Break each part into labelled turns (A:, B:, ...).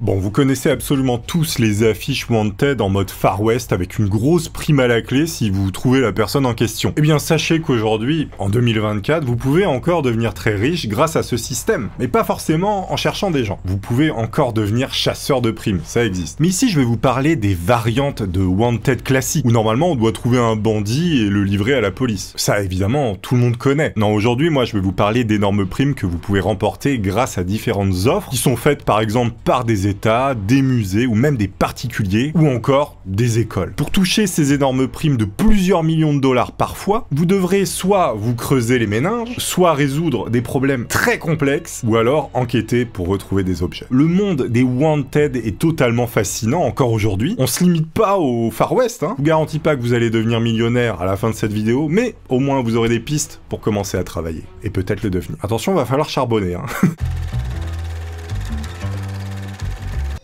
A: Bon, vous connaissez absolument tous les affiches Wanted en mode Far West avec une grosse prime à la clé si vous trouvez la personne en question. Eh bien, sachez qu'aujourd'hui, en 2024, vous pouvez encore devenir très riche grâce à ce système. Mais pas forcément en cherchant des gens. Vous pouvez encore devenir chasseur de primes, ça existe. Mais ici, je vais vous parler des variantes de Wanted classique, où normalement on doit trouver un bandit et le livrer à la police. Ça, évidemment, tout le monde connaît. Non, aujourd'hui, moi, je vais vous parler d'énormes primes que vous pouvez remporter grâce à différentes offres qui sont faites, par exemple, par des États, des musées ou même des particuliers ou encore des écoles. Pour toucher ces énormes primes de plusieurs millions de dollars parfois, vous devrez soit vous creuser les méninges, soit résoudre des problèmes très complexes ou alors enquêter pour retrouver des objets. Le monde des Wanted est totalement fascinant encore aujourd'hui. On se limite pas au Far West, hein. Je vous garantis pas que vous allez devenir millionnaire à la fin de cette vidéo, mais au moins vous aurez des pistes pour commencer à travailler et peut-être le devenir. Attention, va falloir charbonner, hein.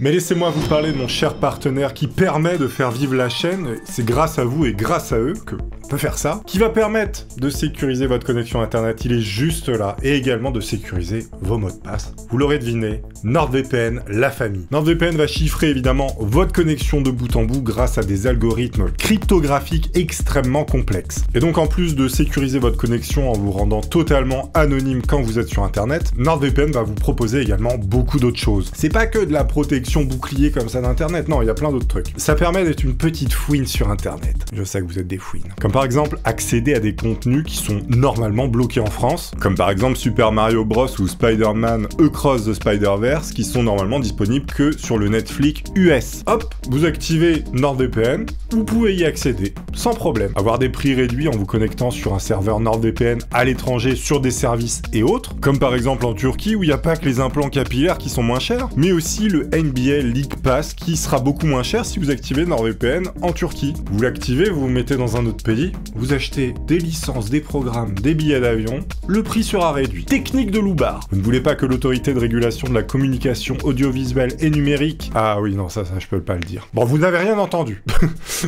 A: Mais laissez-moi vous parler de mon cher partenaire qui permet de faire vivre la chaîne. C'est grâce à vous et grâce à eux que on peut faire ça, qui va permettre de sécuriser votre connexion internet. Il est juste là, et également de sécuriser vos mots de passe. Vous l'aurez deviné, NordVPN, la famille. NordVPN va chiffrer évidemment votre connexion de bout en bout grâce à des algorithmes cryptographiques extrêmement complexes. Et donc en plus de sécuriser votre connexion en vous rendant totalement anonyme quand vous êtes sur internet, NordVPN va vous proposer également beaucoup d'autres choses. C'est pas que de la protection bouclier comme ça d'internet, non, il y a plein d'autres trucs. Ça permet d'être une petite fouine sur internet. Je sais que vous êtes des fouines. Comme par exemple accéder à des contenus qui sont normalement bloqués en France, comme par exemple Super Mario Bros ou Spider-Man Across the Spider-Verse, qui sont normalement disponibles que sur le Netflix US. Hop, vous activez NordVPN, vous pouvez y accéder sans problème. Avoir des prix réduits en vous connectant sur un serveur NordVPN à l'étranger sur des services et autres, comme par exemple en Turquie où il n'y a pas que les implants capillaires qui sont moins chers, mais aussi le NBA League Pass qui sera beaucoup moins cher si vous activez NordVPN en Turquie. Vous l'activez, vous vous mettez dans un autre pays, vous achetez des licences, des programmes, des billets d'avion, le prix sera réduit. Technique de loupard. Vous ne voulez pas que l'autorité de régulation de la communication audiovisuelle et numérique... Ah oui, non, ça je peux pas le dire. Bon, vous n'avez rien entendu.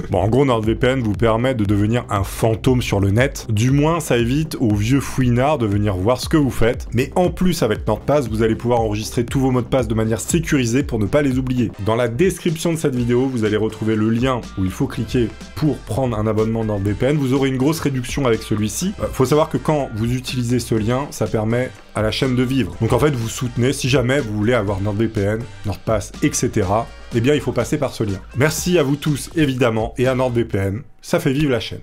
A: Bon, en gros, NordVPN vous permet de devenir un fantôme sur le net. Du moins, ça évite aux vieux fouinards de venir voir ce que vous faites. Mais en plus, avec NordPass, vous allez pouvoir enregistrer tous vos mots de passe de manière sécurisée pour ne pas les oublier. Dans la description de cette vidéo, vous allez retrouver le lien où il faut cliquer pour prendre un abonnement NordVPN. Vous aurez une grosse réduction avec celui-ci. Faut savoir que quand vous utilisez ce lien, ça permet à la chaîne de vivre. Donc en fait, vous soutenez, si jamais vous voulez avoir NordVPN, NordPass, etc., eh bien il faut passer par ce lien. Merci à vous tous, évidemment, et à NordVPN, ça fait vivre la chaîne.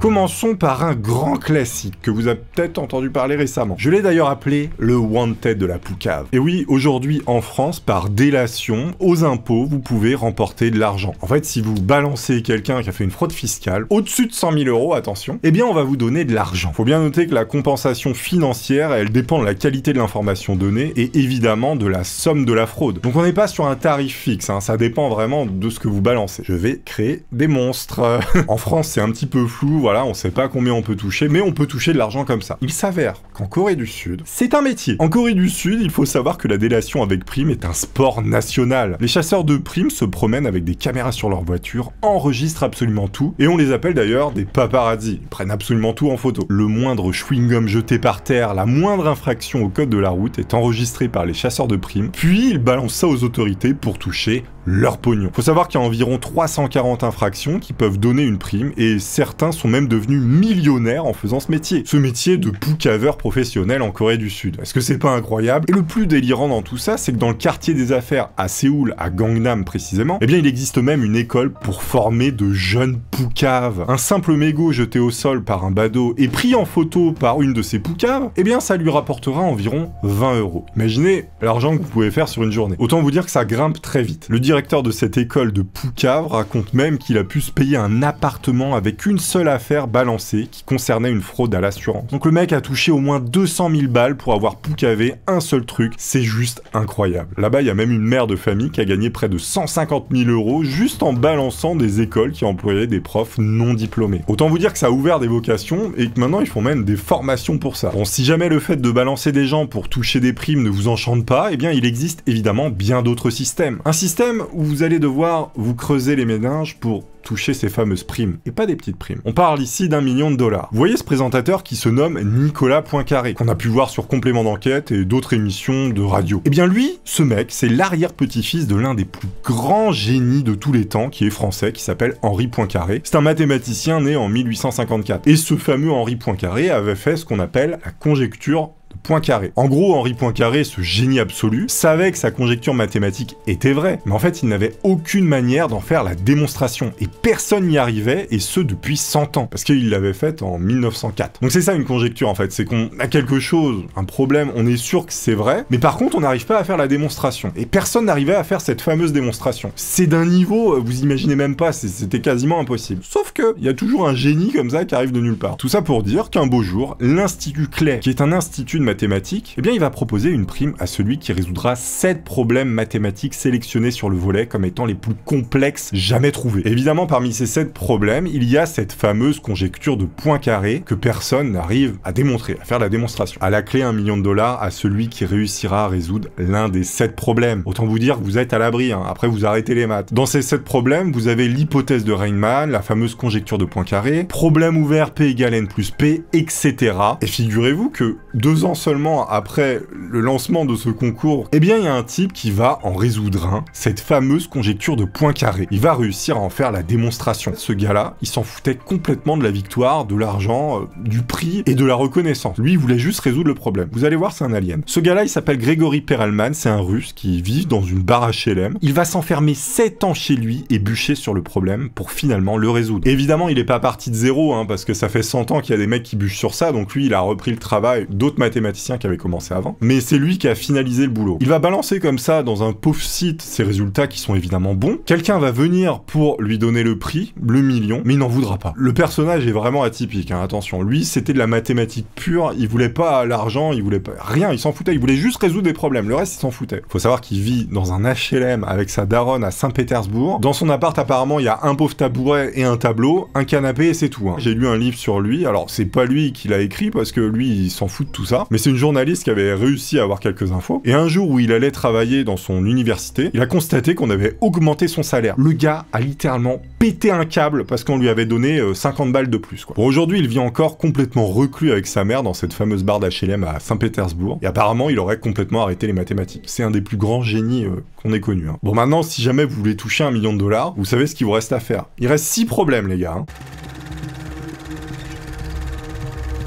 A: Commençons par un grand classique que vous avez peut-être entendu parler récemment. Je l'ai d'ailleurs appelé le Wanted de la Poucave. Et oui, aujourd'hui en France, par délation, aux impôts, vous pouvez remporter de l'argent. En fait, si vous balancez quelqu'un qui a fait une fraude fiscale, au-dessus de 100 000 €, attention, eh bien on va vous donner de l'argent. Faut bien noter que la compensation financière, elle dépend de la qualité de l'information donnée et évidemment de la somme de la fraude. Donc on n'est pas sur un tarif fixe, hein, ça dépend vraiment de ce que vous balancez. Je vais créer des monstres. En France, c'est un petit peu flou, voilà, on sait pas combien on peut toucher, mais on peut toucher de l'argent comme ça. Il s'avère qu'en Corée du Sud, c'est un métier. En Corée du Sud, il faut savoir que la délation avec prime est un sport national. Les chasseurs de primes se promènent avec des caméras sur leur voiture, enregistrent absolument tout, et on les appelle d'ailleurs des paparazzi. Ils prennent absolument tout en photo. Le moindre chewing-gum jeté par terre, la moindre infraction au code de la route est enregistrée par les chasseurs de primes, puis ils balancent ça aux autorités pour toucher leur pognon. Faut savoir qu'il y a environ 340 infractions qui peuvent donner une prime, et certains sont même devenus millionnaires en faisant ce métier. Ce métier de poucaveur professionnel en Corée du Sud. Est-ce que c'est pas incroyable? Et le plus délirant dans tout ça, c'est que dans le quartier des affaires à Séoul, à Gangnam précisément, eh bien il existe même une école pour former de jeunes poucaves. Un simple mégot jeté au sol par un badaud et pris en photo par une de ces poucaves, eh bien ça lui rapportera environ 20 €. Imaginez l'argent que vous pouvez faire sur une journée. Autant vous dire que ça grimpe très vite. Le directeur de cette école de poucave raconte même qu'il a pu se payer un appartement avec une seule affaire balancée qui concernait une fraude à l'assurance. Donc le mec a touché au moins 200 000 balles pour avoir poucavé un seul truc, c'est juste incroyable. Là-bas, il y a même une mère de famille qui a gagné près de 150 000 € juste en balançant des écoles qui employaient des profs non diplômés. Autant vous dire que ça a ouvert des vocations et que maintenant ils font même des formations pour ça. Bon, si jamais le fait de balancer des gens pour toucher des primes ne vous enchante pas, eh bien il existe évidemment bien d'autres systèmes. Un système problème où vous allez devoir vous creuser les méninges pour toucher ces fameuses primes, et pas des petites primes. On parle ici d'1 million de dollars. Vous voyez ce présentateur qui se nomme Nicolas Poincaré, qu'on a pu voir sur Complément d'enquête et d'autres émissions de radio. Eh bien lui, ce mec, c'est l'arrière-petit-fils de l'un des plus grands génies de tous les temps, qui est français, qui s'appelle Henri Poincaré. C'est un mathématicien né en 1854. Et ce fameux Henri Poincaré avait fait ce qu'on appelle la conjecture de Poincaré. En gros, Henri Poincaré, ce génie absolu, savait que sa conjecture mathématique était vraie, mais en fait, il n'avait aucune manière d'en faire la démonstration, et personne n'y arrivait, et ce depuis 100 ans, parce qu'il l'avait faite en 1904. Donc c'est ça une conjecture en fait, c'est qu'on a quelque chose, un problème, on est sûr que c'est vrai, mais par contre on n'arrive pas à faire la démonstration, et personne n'arrivait à faire cette fameuse démonstration. C'est d'un niveau, vous imaginez même pas, c'était quasiment impossible. Sauf que, il y a toujours un génie comme ça qui arrive de nulle part. Tout ça pour dire qu'un beau jour, l'Institut Clay, qui est un institut de mathématiques, eh bien il va proposer une prime à celui qui résoudra 7 problèmes mathématiques sélectionnés sur le volet comme étant les plus complexes jamais trouvés. Et évidemment, parmi ces 7 problèmes, il y a cette fameuse conjecture de Poincaré que personne n'arrive à démontrer, à faire la démonstration. À la clé, 1 million de dollars à celui qui réussira à résoudre l'un des 7 problèmes. Autant vous dire que vous êtes à l'abri, hein. Après vous arrêtez les maths. Dans ces 7 problèmes, vous avez l'hypothèse de Riemann, la fameuse conjecture de Poincaré, problème ouvert P égale N plus P, etc. Et figurez-vous que 2 ans seulement après le lancement de ce concours, eh bien il y a un type qui va en résoudre un, cette fameuse conjecture de Poincaré. Il va réussir à en faire la démonstration. Ce gars-là, il s'en foutait complètement de la victoire, de l'argent, du prix et de la reconnaissance. Lui, il voulait juste résoudre le problème. Vous allez voir, c'est un alien. Ce gars-là, il s'appelle Grégory Perelman, c'est un russe qui vit dans une barre HLM. Il va s'enfermer 7 ans chez lui et bûcher sur le problème pour finalement le résoudre. Et évidemment, il est pas parti de zéro, hein, parce que ça fait 100 ans qu'il y a des mecs qui bûchent sur ça, donc lui, il a repris le travail d'autres mathématiciens qui avaient commencé avant. Mais c'est lui qui a finalisé le boulot. Il va balancer comme ça dans un pauvre site ses résultats qui sont évidemment bons. Quelqu'un va venir pour lui donner le prix, le million, mais il n'en voudra pas. Le personnage est vraiment atypique, hein, attention. Lui, c'était de la mathématique pure, il voulait pas l'argent, il voulait pas rien, il s'en foutait, il voulait juste résoudre des problèmes, le reste il s'en foutait. Faut savoir qu'il vit dans un HLM avec sa daronne à Saint-Pétersbourg. Dans son appart, apparemment, il y a un pauvre tabouret et un tableau, un canapé et c'est tout. Hein. J'ai lu un livre sur lui, alors c'est pas lui qui l'a écrit parce que lui, il s'en fout de tout ça, mais c'est une journaliste qui avait réussi à avoir quelques infos, et un jour où il allait travailler dans son université, il a constaté qu'on avait augmenté son salaire. Le gars a littéralement pété un câble parce qu'on lui avait donné 50 balles de plus, quoi. Bon, aujourd'hui, il vit encore complètement reclus avec sa mère dans cette fameuse barre d'HLM à Saint-Pétersbourg, et apparemment, il aurait complètement arrêté les mathématiques. C'est un des plus grands génies qu'on ait connu. Hein. Bon, maintenant, si jamais vous voulez toucher 1 million de dollars, vous savez ce qu'il vous reste à faire. Il reste 6 problèmes, les gars. Hein.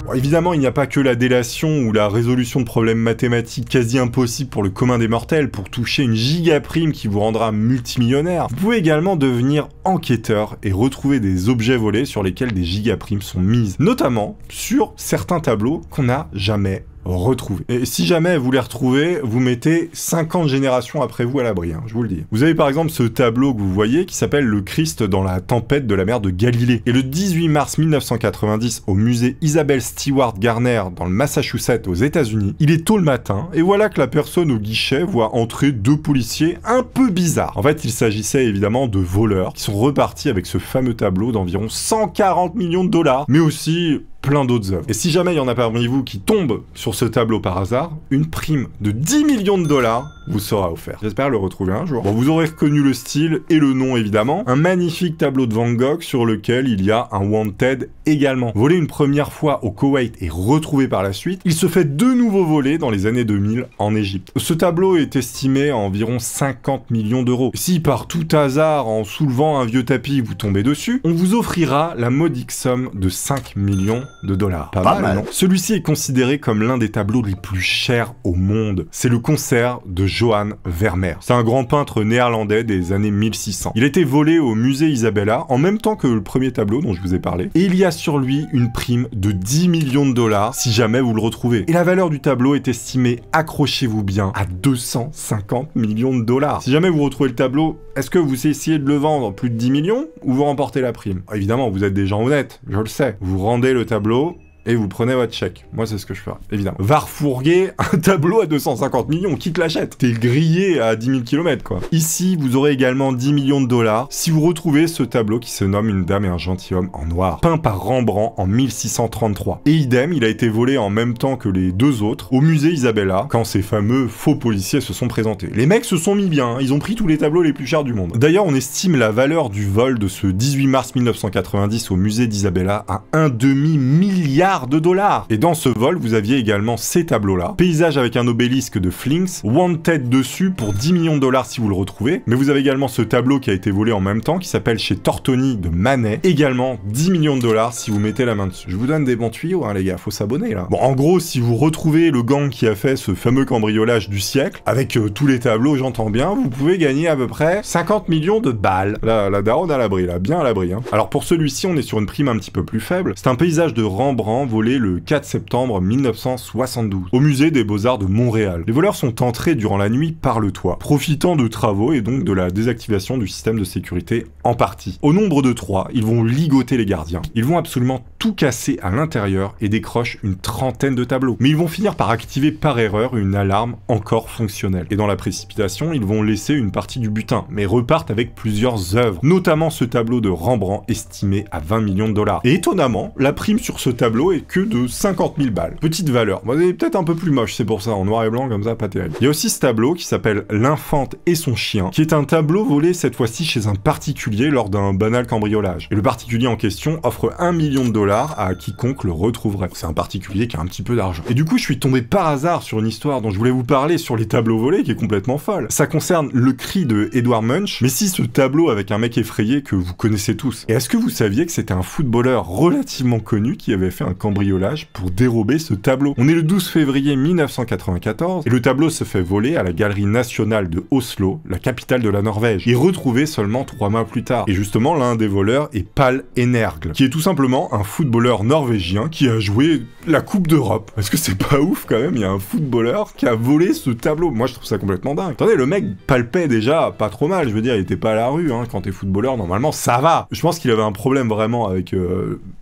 A: Bon, évidemment, il n'y a pas que la délation ou la résolution de problèmes mathématiques quasi impossibles pour le commun des mortels pour toucher une gigaprime qui vous rendra multimillionnaire. Vous pouvez également devenir enquêteur et retrouver des objets volés sur lesquels des gigaprimes sont mises, notamment sur certains tableaux qu'on n'a jamais retrouver. Et si jamais vous les retrouvez, vous mettez 50 générations après vous à l'abri, hein, je vous le dis. Vous avez par exemple ce tableau que vous voyez qui s'appelle le Christ dans la tempête de la mer de Galilée. Et le 18 mars 1990, au musée Isabelle Stewart Gardner dans le Massachusetts aux États-Unis, il est tôt le matin et voilà que la personne au guichet voit entrer 2 policiers un peu bizarres. En fait, il s'agissait évidemment de voleurs qui sont repartis avec ce fameux tableau d'environ 140 millions de dollars, mais aussi plein d'autres œuvres. Et si jamais il y en a parmi vous qui tombent sur ce tableau par hasard, une prime de 10 millions de dollars vous sera offerte. J'espère le retrouver un jour. Bon, vous aurez reconnu le style et le nom évidemment. Un magnifique tableau de Van Gogh sur lequel il y a un Wanted également. Volé une première fois au Koweït et retrouvé par la suite, il se fait de nouveau voler dans les années 2000 en Égypte. Ce tableau est estimé à environ 50 millions d'euros. Si par tout hasard, en soulevant un vieux tapis, vous tombez dessus, on vous offrira la modique somme de 5 millions de dollars. Pas mal, non? Celui-ci est considéré comme l'un des tableaux les plus chers au monde. C'est le concert de Johann Vermeer. C'est un grand peintre néerlandais des années 1600. Il a été volé au musée Isabella en même temps que le premier tableau dont je vous ai parlé. Et il y a sur lui une prime de 10 millions de dollars si jamais vous le retrouvez. Et la valeur du tableau est estimée, accrochez-vous bien, à 250 millions de dollars. Si jamais vous retrouvez le tableau, est-ce que vous essayez de le vendre plus de 10 millions ou vous remportez la prime? Évidemment, vous êtes des gens honnêtes, je le sais. Vous rendez le tableau et vous prenez votre chèque. Moi, c'est ce que je ferais, évidemment. Va refourguer un tableau à 250 millions, qui te l'achète? T'es grillé à 10 000 km, quoi. Ici, vous aurez également 10 millions de dollars si vous retrouvez ce tableau qui se nomme Une dame et un gentilhomme en noir, peint par Rembrandt en 1633. Et idem, il a été volé en même temps que les deux autres au musée Isabella, quand ces fameux faux policiers se sont présentés. Les mecs se sont mis bien, ils ont pris tous les tableaux les plus chers du monde. D'ailleurs, on estime la valeur du vol de ce 18 mars 1990 au musée d'Isabella à un demi-milliard de dollars. Et dans ce vol, vous aviez également ces tableaux-là. Paysage avec un obélisque de Flinks, Wanted dessus pour 10 millions de dollars si vous le retrouvez. Mais vous avez également ce tableau qui a été volé en même temps, qui s'appelle Chez Tortoni de Manet. Également 10 millions de dollars si vous mettez la main dessus. Je vous donne des bons tuyaux, hein, les gars, faut s'abonner là. Bon, en gros, si vous retrouvez le gang qui a fait ce fameux cambriolage du siècle, avec tous les tableaux, j'entends bien, vous pouvez gagner à peu près 50 millions de balles. Là, la daronne à l'abri, là, bien à l'abri. Hein. Alors pour celui-ci, on est sur une prime un petit peu plus faible. C'est un paysage de Rembrandt volé le 4 septembre 1972 au musée des Beaux-Arts de Montréal. Les voleurs sont entrés durant la nuit par le toit, profitant de travaux et donc de la désactivation du système de sécurité en partie. Au nombre de 3, ils vont ligoter les gardiens. Ils vont absolument tout casser à l'intérieur et décrochent une trentaine de tableaux. Mais ils vont finir par activer par erreur une alarme encore fonctionnelle. Et dans la précipitation, ils vont laisser une partie du butin, mais repartent avec plusieurs œuvres, notamment ce tableau de Rembrandt estimé à 20 millions de dollars. Et étonnamment, la prime sur ce tableau est que de 50 000 balles. Petite valeur. Bon, c'est peut-être un peu plus moche, c'est pour ça, en noir et blanc comme ça, pas terrible. Il y a aussi ce tableau qui s'appelle L'infante et son chien, qui est un tableau volé cette fois-ci chez un particulier lors d'un banal cambriolage. Et le particulier en question offre 1 million de dollars à quiconque le retrouverait. C'est un particulier qui a un petit peu d'argent. Et du coup, je suis tombé par hasard sur une histoire dont je voulais vous parler sur les tableaux volés, qui est complètement folle. Ça concerne Le Cri de Edward Munch, mais si ce tableau avec un mec effrayé que vous connaissez tous. Et est-ce que vous saviez que c'était un footballeur relativement connu qui avait fait un cambriolage pour dérober ce tableau? On est le 12 février 1994, et le tableau se fait voler à la Galerie nationale de Oslo, la capitale de la Norvège, et retrouvé seulement 3 mois plus tard. Et justement, l'un des voleurs est Pal Energl, qui est tout simplement un footballeur norvégien qui a joué la Coupe d'Europe. Est-ce que c'est pas ouf quand même? Il y a un footballeur qui a volé ce tableau. Moi, je trouve ça complètement dingue. Attendez, le mec palpait déjà pas trop mal, je veux dire, il était pas à la rue, hein. Quand t'es footballeur, normalement, ça va. Je pense qu'il avait un problème vraiment avec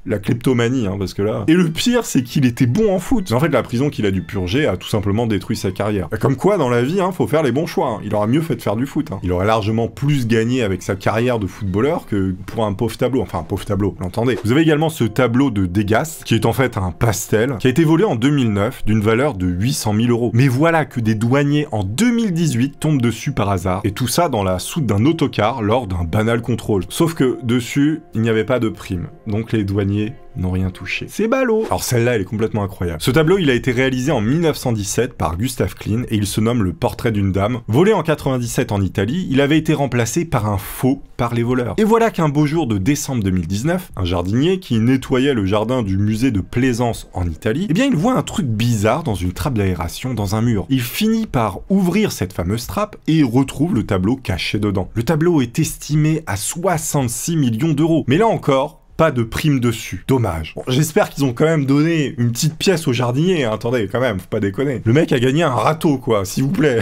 A: la kleptomanie, hein, parce que là... Et le pire, c'est qu'il était bon en foot. En fait, la prison qu'il a dû purger a tout simplement détruit sa carrière. Comme quoi, dans la vie, hein, faut faire les bons choix. Hein. Il aurait mieux fait de faire du foot. Hein. Il aurait largement plus gagné avec sa carrière de footballeur que pour un pauvre tableau. Enfin, un pauvre tableau, vous l'entendez. Vous avez également ce tableau de Degas, qui est en fait un pastel, qui a été volé en 2009 d'une valeur de 800 000 €. Mais voilà que des douaniers en 2018 tombent dessus par hasard. Et tout ça dans la soute d'un autocar lors d'un banal contrôle. Sauf que dessus, il n'y avait pas de prime. Donc les douaniers n'ont rien touché. C'est ballot. Alors celle-là, elle est complètement incroyable. Ce tableau, il a été réalisé en 1917 par Gustav Klimt et il se nomme Le Portrait d'une dame. Volé en 97 en Italie, il avait été remplacé par un faux par les voleurs. Et voilà qu'un beau jour de décembre 2019, un jardinier qui nettoyait le jardin du musée de Plaisance en Italie, eh bien il voit un truc bizarre dans une trappe d'aération dans un mur. Il finit par ouvrir cette fameuse trappe et il retrouve le tableau caché dedans. Le tableau est estimé à 66 millions d'euros. Mais là encore, pas de prime dessus. Dommage. Bon, j'espère qu'ils ont quand même donné une petite pièce au jardinier. Hein. Attendez, quand même, faut pas déconner. Le mec a gagné un râteau, quoi, s'il vous plaît.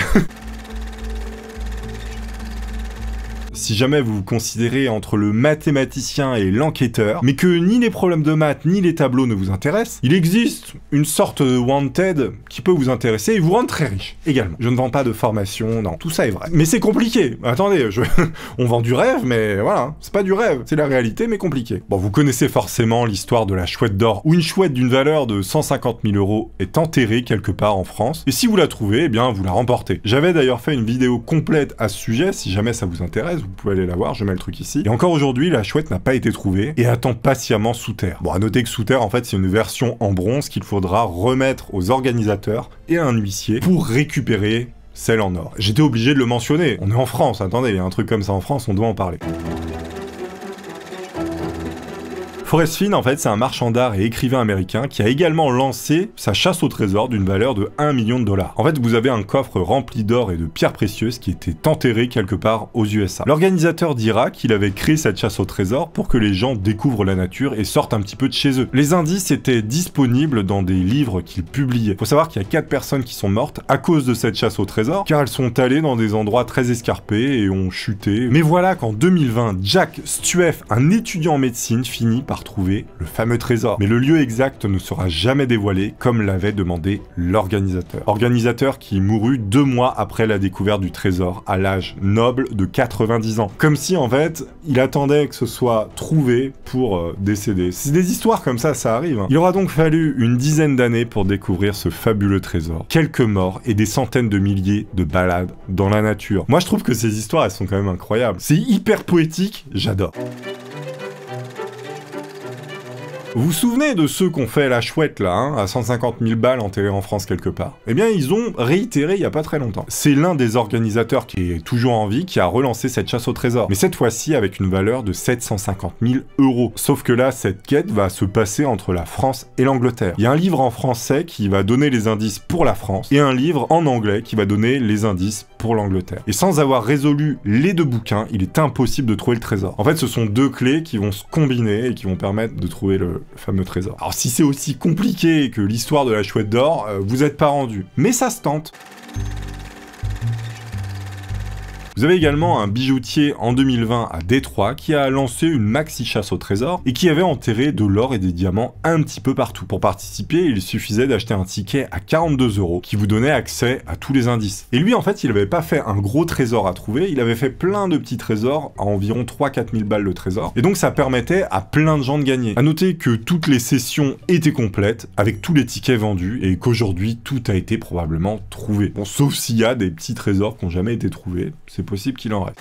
A: Si jamais vous vous considérez entre le mathématicien et l'enquêteur, mais que ni les problèmes de maths ni les tableaux ne vous intéressent, il existe une sorte de Wanted qui peut vous intéresser et vous rendre très riche également. Je ne vends pas de formation, non, tout ça est vrai. Mais c'est compliqué. Attendez, on vend du rêve, mais voilà, c'est pas du rêve, c'est la réalité, mais compliqué. Bon, vous connaissez forcément l'histoire de la chouette d'or, où une chouette d'une valeur de 150 000 € est enterrée quelque part en France, et si vous la trouvez, eh bien, vous la remportez. J'avais d'ailleurs fait une vidéo complète à ce sujet, si jamais ça vous intéresse, vous pouvez aller la voir, je mets le truc ici. Et encore aujourd'hui, la chouette n'a pas été trouvée et attend patiemment sous terre. Bon, à noter que sous terre, en fait, c'est une version en bronze qu'il faudra remettre aux organisateurs et à un huissier pour récupérer celle en or. J'étais obligé de le mentionner. On est en France, attendez, il y a un truc comme ça en France, on doit en parler. Forrest Finn, en fait, c'est un marchand d'art et écrivain américain qui a également lancé sa chasse au trésor d'une valeur de 1 million de dollars. En fait, vous avez un coffre rempli d'or et de pierres précieuses qui était enterré quelque part aux USA. L'organisateur dira qu'il avait créé cette chasse au trésor pour que les gens découvrent la nature et sortent un petit peu de chez eux. Les indices étaient disponibles dans des livres qu'il publiait. Faut savoir qu'il y a 4 personnes qui sont mortes à cause de cette chasse au trésor, car elles sont allées dans des endroits très escarpés et ont chuté. Mais voilà qu'en 2020, Jack Stueff, un étudiant en médecine, finit par retrouver le fameux trésor. Mais le lieu exact ne sera jamais dévoilé, comme l'avait demandé l'organisateur. Organisateur qui mourut 2 mois après la découverte du trésor, à l'âge noble de 90 ans. Comme si, en fait, il attendait que ce soit trouvé pour décéder. C'est des histoires comme ça arrive. Il aura donc fallu une dizaine d'années pour découvrir ce fabuleux trésor. Quelques morts et des centaines de milliers de balades dans la nature. Moi, je trouve que ces histoires, elles sont quand même incroyables. C'est hyper poétique, j'adore. Vous vous souvenez de ceux qu'on fait la chouette là, hein, à 150 000 balles enterrés en France quelque part? Eh bien, ils ont réitéré il y a pas très longtemps. C'est l'un des organisateurs qui est toujours en vie qui a relancé cette chasse au trésor. Mais cette fois-ci avec une valeur de 750 000 €. Sauf que là, cette quête va se passer entre la France et l'Angleterre. Il y a un livre en français qui va donner les indices pour la France et un livre en anglais qui va donner les indices pour l'Angleterre. Et sans avoir résolu les 2 bouquins, il est impossible de trouver le trésor. En fait, ce sont 2 clés qui vont se combiner et qui vont permettre de trouver le fameux trésor. Alors si c'est aussi compliqué que l'histoire de la chouette d'or, vous n'êtes pas rendu. Mais ça se tente. Vous avez également un bijoutier en 2020 à Détroit qui a lancé une maxi chasse au trésor et qui avait enterré de l'or et des diamants un petit peu partout. Pour participer, il suffisait d'acheter un ticket à 42 € qui vous donnait accès à tous les indices. Et lui, en fait, il n'avait pas fait un gros trésor à trouver, il avait fait plein de petits trésors à environ 3-4 000 balles le trésor. Et donc ça permettait à plein de gens de gagner. À noter que toutes les sessions étaient complètes avec tous les tickets vendus et qu'aujourd'hui tout a été probablement trouvé. Bon, sauf s'il y a des petits trésors qui n'ont jamais été trouvés, c'est possible qu'il en reste.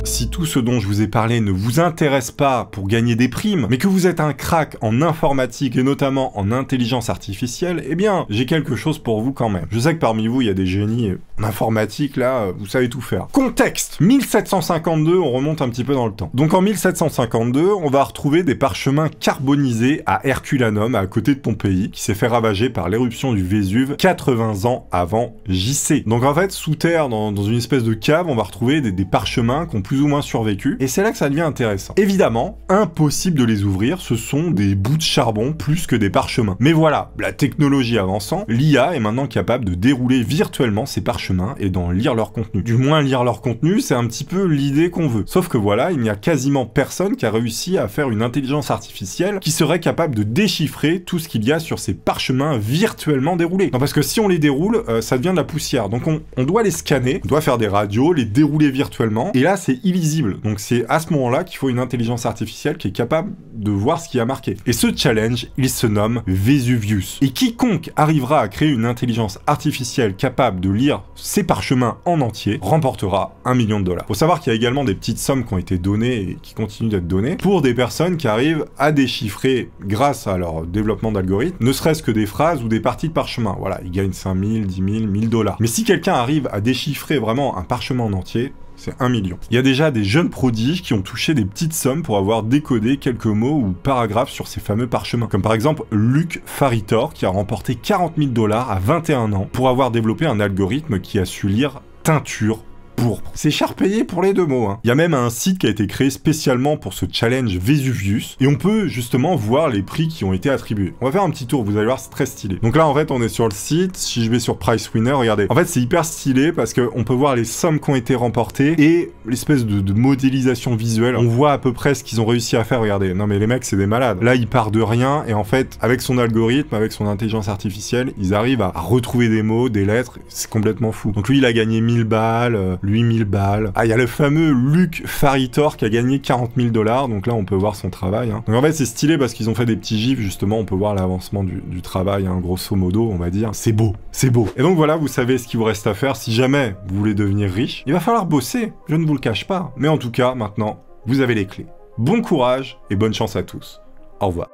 A: Si tout ce dont je vous ai parlé ne vous intéresse pas pour gagner des primes, mais que vous êtes un crack en informatique et notamment en intelligence artificielle, eh bien, j'ai quelque chose pour vous quand même. Je sais que parmi vous, il y a des génies en informatique, là, vous savez tout faire. Contexte 1752, on remonte un petit peu dans le temps. Donc en 1752, on va retrouver des parchemins carbonisés à Herculanum, à côté de Pompéi, qui s'est fait ravager par l'éruption du Vésuve 80 ans avant JC. Donc en fait, sous terre, dans une espèce de cave, on va retrouver des parchemins qui ont plus ou moins survécu, et c'est là que ça devient intéressant. Évidemment, impossible de les ouvrir, ce sont des bouts de charbon plus que des parchemins. Mais voilà, la technologie avançant, l'IA est maintenant capable de dérouler virtuellement ces parchemins et d'en lire leur contenu. Du moins lire leur contenu, c'est un petit peu l'idée qu'on veut. Sauf que voilà, il n'y a quasiment personne qui a réussi à faire une intelligence artificielle qui serait capable de déchiffrer tout ce qu'il y a sur ces parchemins virtuellement déroulés. Non, parce que si on les déroule, ça devient de la poussière. Donc on doit les scanner, on doit faire des radios, les dérouler virtuellement, et là c'est illisible. Donc c'est à ce moment-là qu'il faut une intelligence artificielle qui est capable de voir ce qui a marqué. Et ce challenge, il se nomme Vesuvius. Et quiconque arrivera à créer une intelligence artificielle capable de lire ces parchemins en entier remportera $1 million. Faut savoir qu'il y a également des petites sommes qui ont été données et qui continuent d'être données pour des personnes qui arrivent à déchiffrer, grâce à leur développement d'algorithmes, ne serait-ce que des phrases ou des parties de parchemin. Voilà, ils gagnent 5 000, 10 000, $1000. Mais si quelqu'un arrive à déchiffrer vraiment un parchemin en entier, c'est 1 million. Il y a déjà des jeunes prodiges qui ont touché des petites sommes pour avoir décodé quelques mots ou paragraphes sur ces fameux parchemins. Comme par exemple Luc Faritor qui a remporté $40 000 à 21 ans pour avoir développé un algorithme qui a su lire teinture pourpre. C'est cher payé pour les 2 mots. Hein. Il y a même un site qui a été créé spécialement pour ce challenge Vesuvius et on peut justement voir les prix qui ont été attribués. On va faire un petit tour, vous allez voir, c'est très stylé. Donc là en fait on est sur le site, si je vais sur Price Winner, regardez. En fait c'est hyper stylé parce qu'on peut voir les sommes qui ont été remportées et l'espèce de modélisation visuelle. On voit à peu près ce qu'ils ont réussi à faire, regardez. Non mais les mecs c'est des malades. Là il part de rien et en fait avec son algorithme, avec son intelligence artificielle, ils arrivent à retrouver des mots, des lettres, c'est complètement fou. Donc lui il a gagné 1000 balles, 8000 balles. Ah, il y a le fameux Luc Faritor qui a gagné $40 000, donc là on peut voir son travail. Hein. Donc en fait c'est stylé parce qu'ils ont fait des petits gifs, justement on peut voir l'avancement du travail, hein, grosso modo on va dire. C'est beau, c'est beau. Et donc voilà, vous savez ce qu'il vous reste à faire si jamais vous voulez devenir riche. Il va falloir bosser, je ne vous le cache pas. Mais en tout cas, maintenant, vous avez les clés. Bon courage et bonne chance à tous. Au revoir.